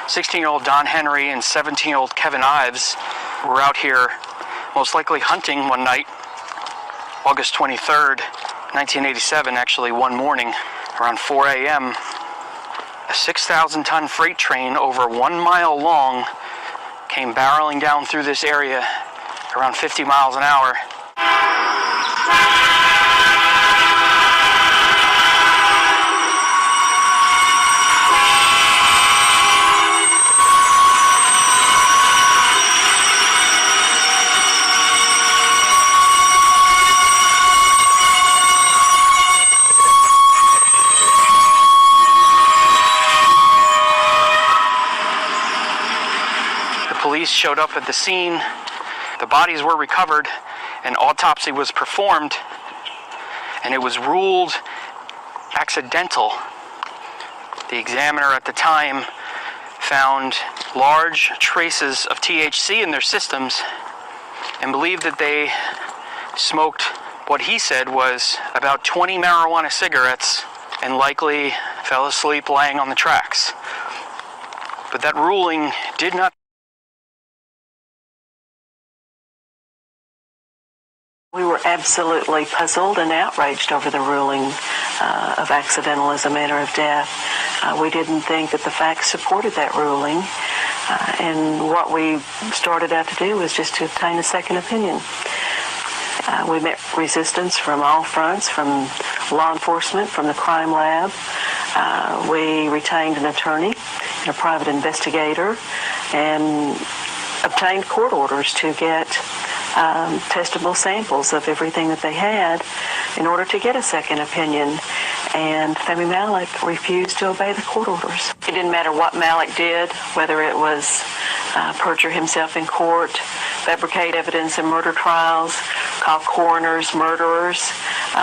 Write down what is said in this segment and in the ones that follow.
16-year-old Don Henry and 17-year-old Kevin Ives were out here most likely hunting one night, August 23rd, 1987, actually one morning, around 4 a.m. A 6,000-ton freight train over 1 mile long came barreling down through this area around 50 miles an hour. Police showed up at the scene, the bodies were recovered, an autopsy was performed, and it was ruled accidental. The examiner at the time found large traces of THC in their systems and believed that they smoked what he said was about 20 marijuana cigarettes and likely fell asleep laying on the tracks. But that ruling did not. We were absolutely puzzled and outraged over the ruling of accidental as a manner of death. We didn't think that the facts supported that ruling, and what we started out to do was just to obtain a second opinion. We met resistance from all fronts, from law enforcement, from the crime lab. We retained an attorney and a private investigator and obtained court orders to get testable samples of everything that they had in order to get a second opinion, and Femi Malik refused to obey the court orders. It didn't matter what Malik did, whether it was perjure himself in court, fabricate evidence in murder trials, call coroners murderers.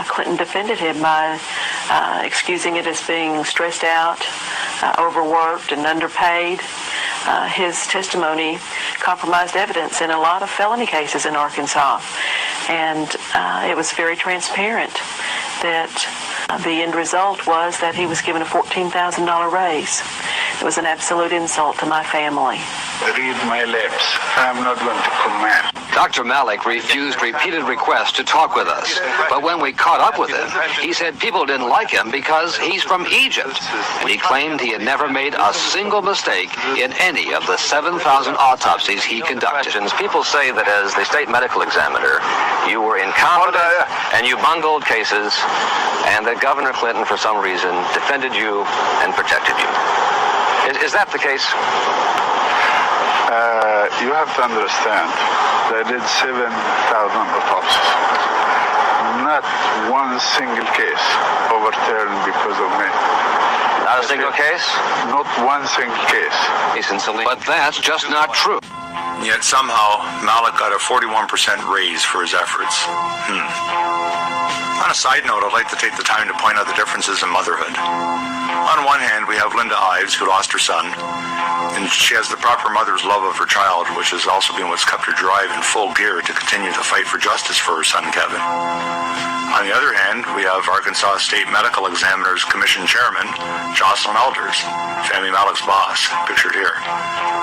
Clinton defended him by excusing it as being stressed out, overworked, and underpaid. His testimony compromised evidence in a lot of felony cases in Arkansas, and it was very transparent that the end result was that he was given a $14,000 raise. It was an absolute insult to my family. Read my lips. I'm not going to comment. Dr. Malik refused repeated requests to talk with us, but when we caught up with him, he said people didn't like him because he's from Egypt, and he claimed he had never made a single mistake in any of the 7,000 autopsies he conducted. People say that as the state medical examiner, you were incompetent and you bungled cases, and that Governor Clinton, for some reason, defended you and protected you. Is that the case? You have to understand, they did 7,000 autopsies. Not one single case overturned because of me. Not a single case? Not one single case. But that's just not true. Yet somehow, Malik got a 41% raise for his efforts. On a side note, I'd like to take the time to point out the differences in motherhood. On one hand, we have Linda Ives, who lost her son, and she has the proper mother's love of her child, which has also been what's kept her drive in full gear to continue to fight for justice for her son, Kevin. On the other hand, we have Arkansas State Medical Examiner's Commission Chairman, Jocelyn Elders, Femi Malik's boss, pictured here,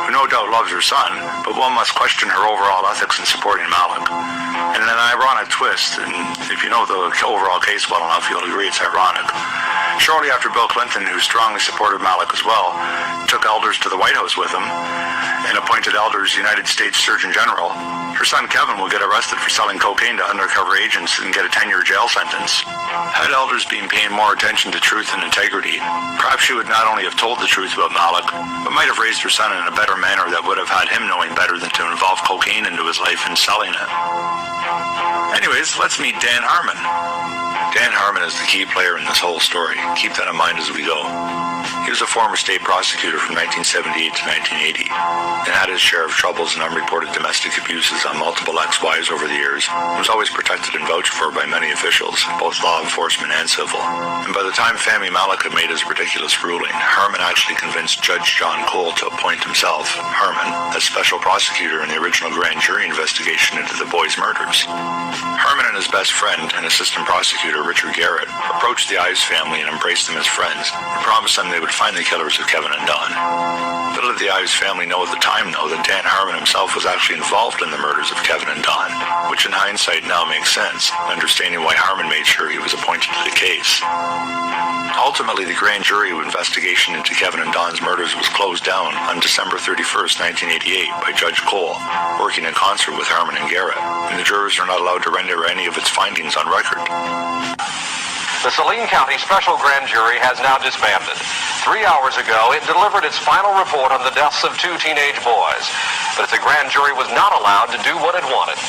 who no doubt loves her son, but one must question her overall ethics in supporting Malik. And an ironic twist, and if you know the overall case well enough, you'll agree it's ironic. Shortly after Bill Clinton, who strongly supported Malik as well, took Elders to the White House with him and appointed Elders United States Surgeon General, her son Kevin will get arrested for selling cocaine to undercover agents and get a 10-year jail sentence. Had Elders been paying more attention to truth and integrity, perhaps she would not only have told the truth about Malik, but might have raised her son in a better manner that would have had him knowing better than to involve cocaine into his life and selling it. Anyways, let's meet Dan Harmon. Dan Harmon is the key player in this whole story. Keep that in mind as we go. He was a former state prosecutor from 1978 to 1980 and had his share of troubles and unreported domestic abuses on multiple ex-wives over the years. He was always protected and vouched for by many officials, both law enforcement and civil. And by the time Femi Malik had made his ridiculous ruling, Harmon actually convinced Judge John Cole to appoint himself, Harmon, as special prosecutor in the original grand jury investigation into the boys' murders. Harmon and his best friend and assistant prosecutor, Richard Garrett, approached the Ives family and embraced them as friends and promised them they would find the killers of Kevin and Don. Little did the Ives family know at the time, though, that Dan Harmon himself was actually involved in the murders of Kevin and Don, which in hindsight now makes sense, understanding why Harmon made sure he was appointed to the case. Ultimately, the grand jury investigation into Kevin and Don's murders was closed down on December 31st, 1988 by Judge Cole, working in concert with Harmon and Garrett, and the jurors are not allowed to render any of its findings on record. The Saline County Special Grand Jury has now disbanded. 3 hours ago, it delivered its final report on the deaths of 2 teenage boys. But the grand jury was not allowed to do what it wanted.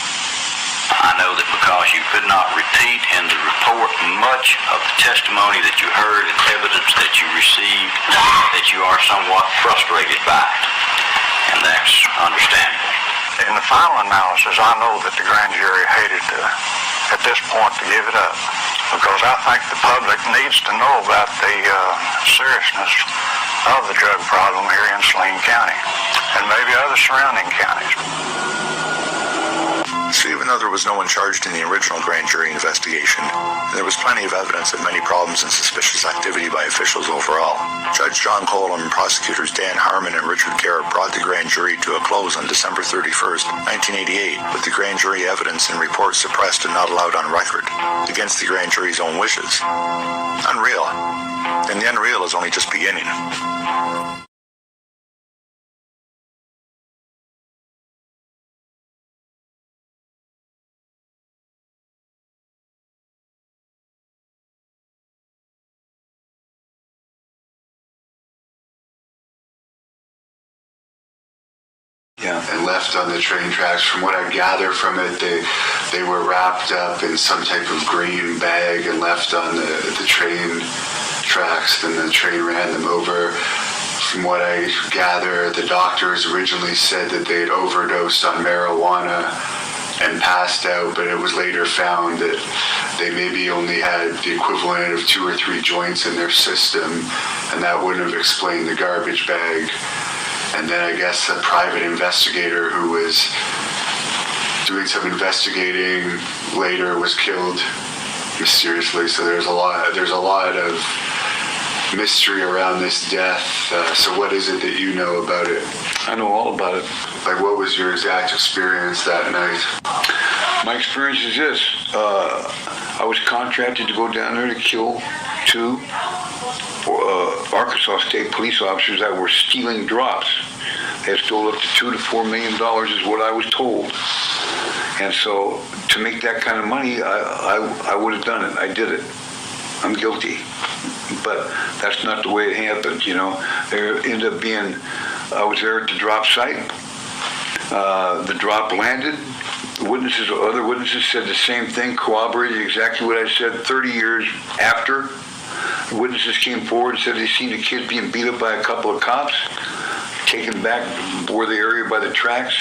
I know that because you could not repeat in the report much of the testimony that you heard and evidence that you received, that you are somewhat frustrated by it. And that's understandable. In the final analysis, I know that the grand jury hated at this point to give it up, because I think the public needs to know about the seriousness of the drug problem here in Saline County and maybe other surrounding counties. So even though there was no one charged in the original grand jury investigation, there was plenty of evidence of many problems and suspicious activity by officials overall. Judge John Colum and prosecutors Dan Harmon and Richard Garrett brought the grand jury to a close on December 31st, 1988, with the grand jury evidence and reports suppressed and not allowed on record, against the grand jury's own wishes. Unreal. And the unreal is only just beginning. And left on the train tracks. From what I gather from it, they were wrapped up in some type of green bag and left on the train tracks. Then the train ran them over. From what I gather, the doctors originally said that they had overdosed on marijuana and passed out, but it was later found that they maybe only had the equivalent of 2 or 3 joints in their system, and that wouldn't have explained the garbage bag. And then I guess a private investigator who was doing some investigating later was killed mysteriously. So there's a lot of mystery around this death. So what is it that you know about it? I know all about it. Like, what was your exact experience that night? My experience is this. I was contracted to go down there to kill 2 Arkansas State police officers that were stealing drops. They had stole up to $2 to $4 million is what I was told. And so to make that kind of money, I would have done it. I did it. I'm guilty. But that's not the way it happened, you know. There ended up being, I was there at the drop site. The drop landed. Other witnesses said the same thing, corroborated exactly what I said 30 years after. The witnesses came forward and said they seen the kids being beat up by a couple of cops, taken back before the area by the tracks.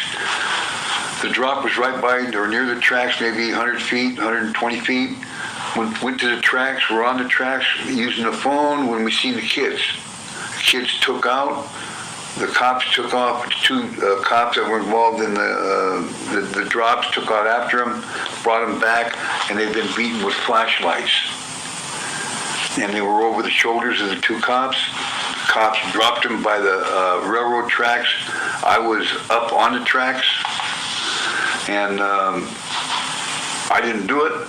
The drop was right by or near the tracks, maybe 100 feet, 120 feet. Went to the tracks, we're on the tracks using the phone when we seen the kids. The kids took out, the cops took off, 2 cops that were involved in the drops took out after them, brought them back, and they'd been beaten with flashlights. And they were over the shoulders of the 2 cops. The cops dropped them by the railroad tracks. I was up on the tracks, and I didn't do it,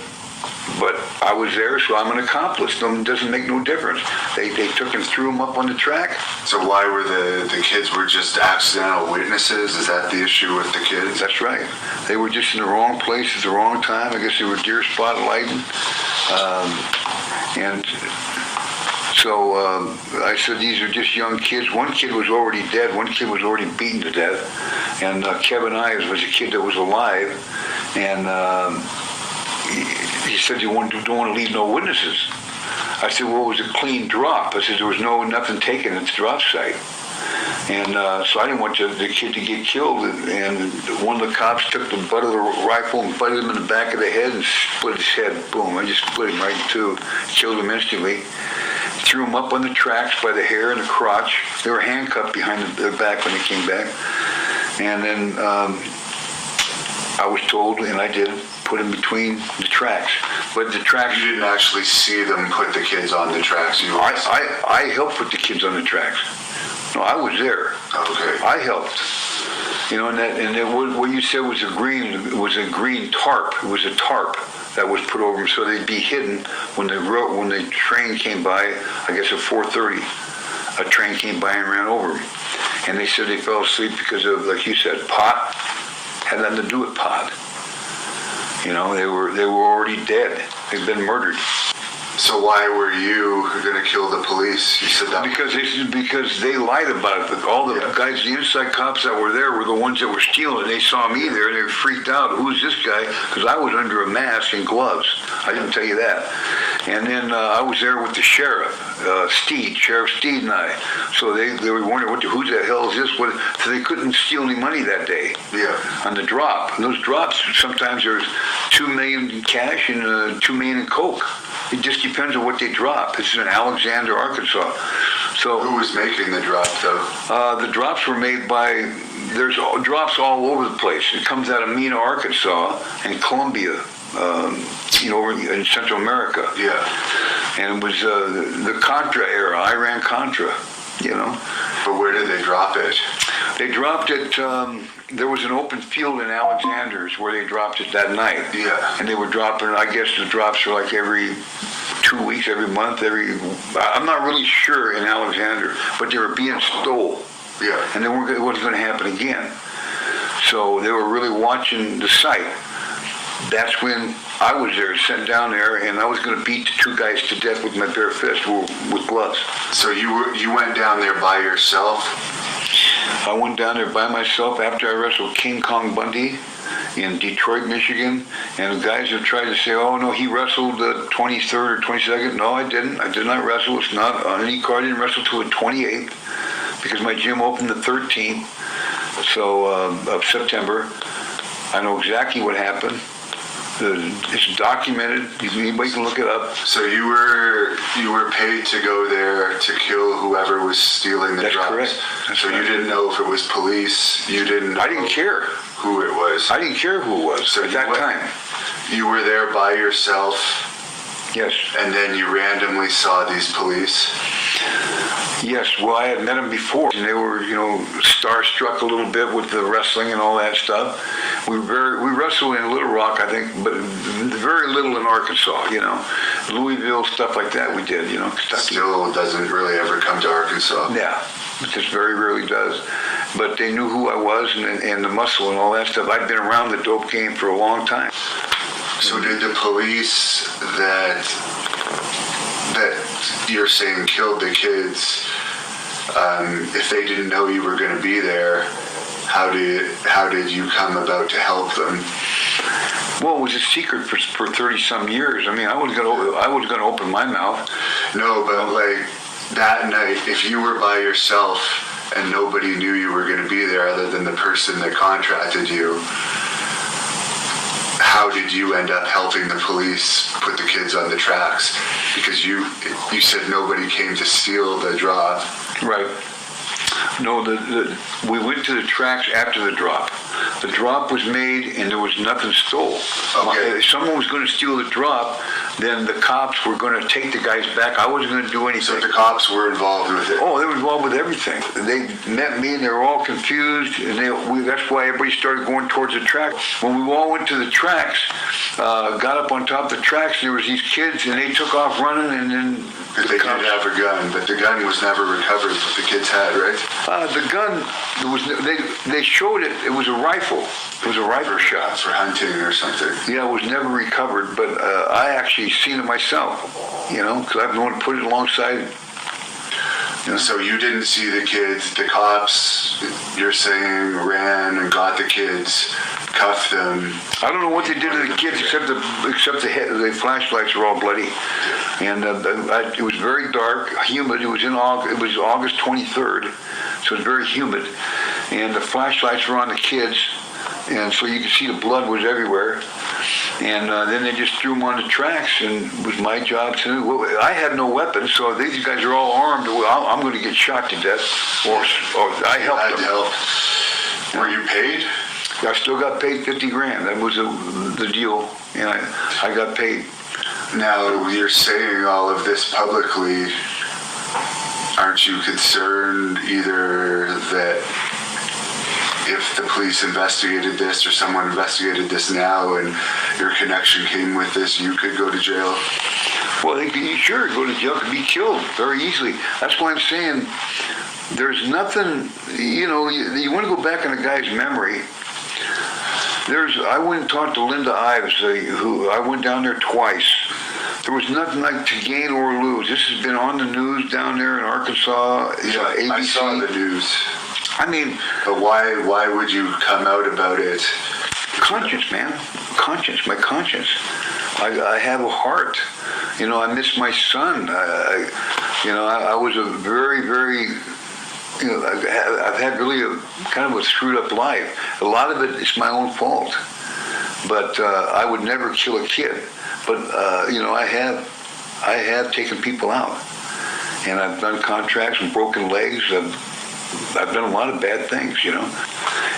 but I was there, so I'm an accomplice. It doesn't make no difference. They took and threw them up on the track. So why were the kids were just accidental witnesses? Is that the issue with the kids? That's right. They were just in the wrong place at the wrong time. I guess they were deer spotlighting. And so I said, these are just young kids. One kid was already dead. One kid was already beaten to death. And Kevin Ives was a kid that was alive. And he said, don't want to leave no witnesses. I said, well, it was a clean drop. I said, there was nothing taken at the drop site. And so I didn't want the kid to get killed. And one of the cops took the butt of the rifle and butted him in the back of the head and split his head. Boom, I just split him right in 2. Killed him instantly. Threw him up on the tracks by the hair and the crotch. They were handcuffed behind their back when they came back. And then I was told, and I did, put in between the tracks. But the tracks... You didn't actually see them put the kids on the tracks? I helped put the kids on the tracks. No, I was there. Okay. I helped. You know, what you said was a green tarp. It was a tarp that was put over them so they'd be hidden when the train came by, I guess at 4:30. A train came by and ran over them. And they said they fell asleep because of, like you said, pot. Had nothing to do with pot. You know, they were already dead. They'd been murdered. So why were you going to kill the police? You said that because they lied about it. All the guys, the inside cops that were there were the ones that were stealing. They saw me there and they were freaked out. Who's this guy? Because I was under a mask and gloves. I didn't tell you that. And then I was there with the sheriff, Sheriff Steed and I. So they were wondering, who the hell is this? So they couldn't steal any money that day. Yeah. On the drop. And those drops, sometimes there's $2 million in cash and $2 million in coke. It just depends on what they drop. This is in Alexander, Arkansas. So who was making the drop, though? The drops were made by, there's drops all over the place. It comes out of Mena, Arkansas, and Colombia, over in Central America. Yeah. And it was the Contra era, Iran-Contra, But where did they drop it? They dropped it, there was an open field in Alexander's where they dropped it that night. Yeah. And they were dropping, I guess the drops were like every 2 weeks, every month, I'm not really sure in Alexander, but they were being stole. Yeah. And it wasn't going to happen again. So they were really watching the site. That's when I was there, sent down there, and I was going to beat the two guys to death with my bare fist with gloves. So you went down there by yourself? I went down there by myself after I wrestled King Kong Bundy in Detroit, Michigan, and the guys have tried to say, oh no, he wrestled the 23rd or 22nd. No, I didn't. I did not wrestle. It's not on any card. I didn't wrestle till the 28th because my gym opened the 13th of September. I know exactly what happened. It's documented. Anybody can look it up. So you were paid to go there to kill whoever was stealing the drops. That's correct. So you didn't know if it was police. I didn't care who it was. I didn't care who it was at that time. You were there by yourself. Yes. And then you randomly saw these police. Yes, well, I had met them before, and they were, starstruck a little bit with the wrestling and all that stuff. We wrestled in Little Rock, I think, but very little in Arkansas, Louisville, stuff like that we did, Kentucky. Still doesn't really ever come to Arkansas. Yeah, it just very rarely does. But they knew who I was and the muscle and all that stuff. I'd been around the dope game for a long time. So did the police that you're saying killed the kids, if they didn't know you were going to be there, how did you come about to help them? Well, it was a secret for 30-some years. I mean, I was going to open my mouth. No, but like that night, if you were by yourself and nobody knew you were going to be there other than the person that contracted you, how did you end up helping the police put the kids on the tracks? Because you said nobody came to steal the drop. Right. No, we went to the tracks after the drop. The drop was made and there was nothing stole. Okay. If someone was going to steal the drop, then the cops were going to take the guys back. I wasn't going to do anything. So the cops were involved with it? Oh, they were involved with everything. They met me and they were all confused, and that's why everybody started going towards the track. When we all went to the tracks, got up on top of the tracks, there was these kids, and they took off running, and then... They did have a gun, but the gun was never recovered that the kids had, right? The gun, they showed it. It was a rifle. It was a rifle shot. For hunting or something. Yeah, it was never recovered, but I actually seen it myself, because I've known to put it alongside. So you didn't see the kids. The cops, you're saying, ran and got the kids, cuffed them. I don't know what they did to the kids except the flashlights were all bloody, and it was very dark, humid. It was August 23rd, so it was very humid, and the flashlights were on the kids, and so you could see the blood was everywhere. And then they just threw them on the tracks, and it was my job to... I had no weapons, so these guys are all armed. I'm going to get shot to death, or I helped them. Were you paid? I still got paid $50,000. That was the deal, and I got paid. Now, you're saying all of this publicly. Aren't you concerned either that if the police investigated this or someone investigated this now and your connection came with this, you could go to jail? Well, they could sure go to jail, could be killed very easily. That's why I'm saying there's nothing, you want to go back in a guy's memory. I went and talked to Linda Ives, who I went down there twice. There was nothing like to gain or lose. This has been on the news down there in Arkansas. ABC. I saw the news. I mean, but why would you come out about it? Conscience, man. Conscience, my conscience. I have a heart. I miss my son. I was a very, very, I've had really a kind of a screwed up life. A lot of it is my own fault. But I would never kill a kid. But, I have taken people out. And I've done contracts with broken legs. I've done a lot of bad things,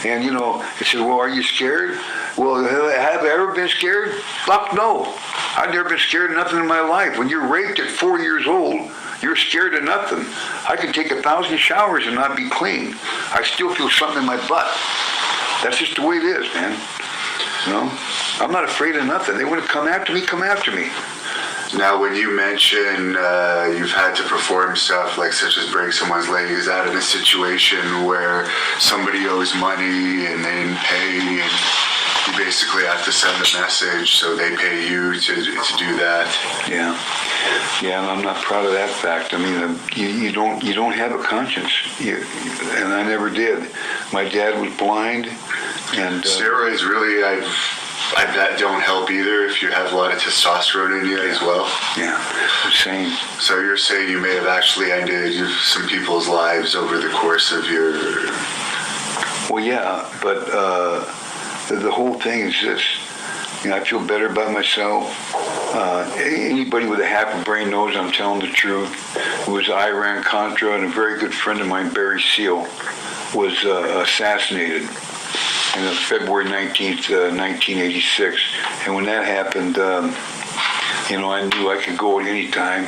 And, they said, well, are you scared? Well, have I ever been scared? Fuck no. I've never been scared of nothing in my life. When you're raped at 4 years old, you're scared of nothing. I can take 1,000 showers and not be clean. I still feel something in my butt. That's just the way it is, man. I'm not afraid of nothing. They want to come after me, come after me. Now, when you mention you've had to perform stuff like such as break someone's leg, is that in a situation where somebody owes money and they didn't pay, and you basically have to send a message so they pay you to do that? Yeah, and I'm not proud of that fact. I mean, you don't have a conscience, and I never did. My dad was blind, and steroids really, I bet don't help either if you have a lot of testosterone in you as well. Yeah, the same. So you're saying you may have actually ended some people's lives over the course of your... Well, yeah, but the whole thing is this. I feel better about myself. Anybody with a half a brain knows I'm telling the truth. It was Iran-Contra, and a very good friend of mine, Barry Seal, was assassinated. On February 19th, 1986. And when that happened, I knew I could go at any time.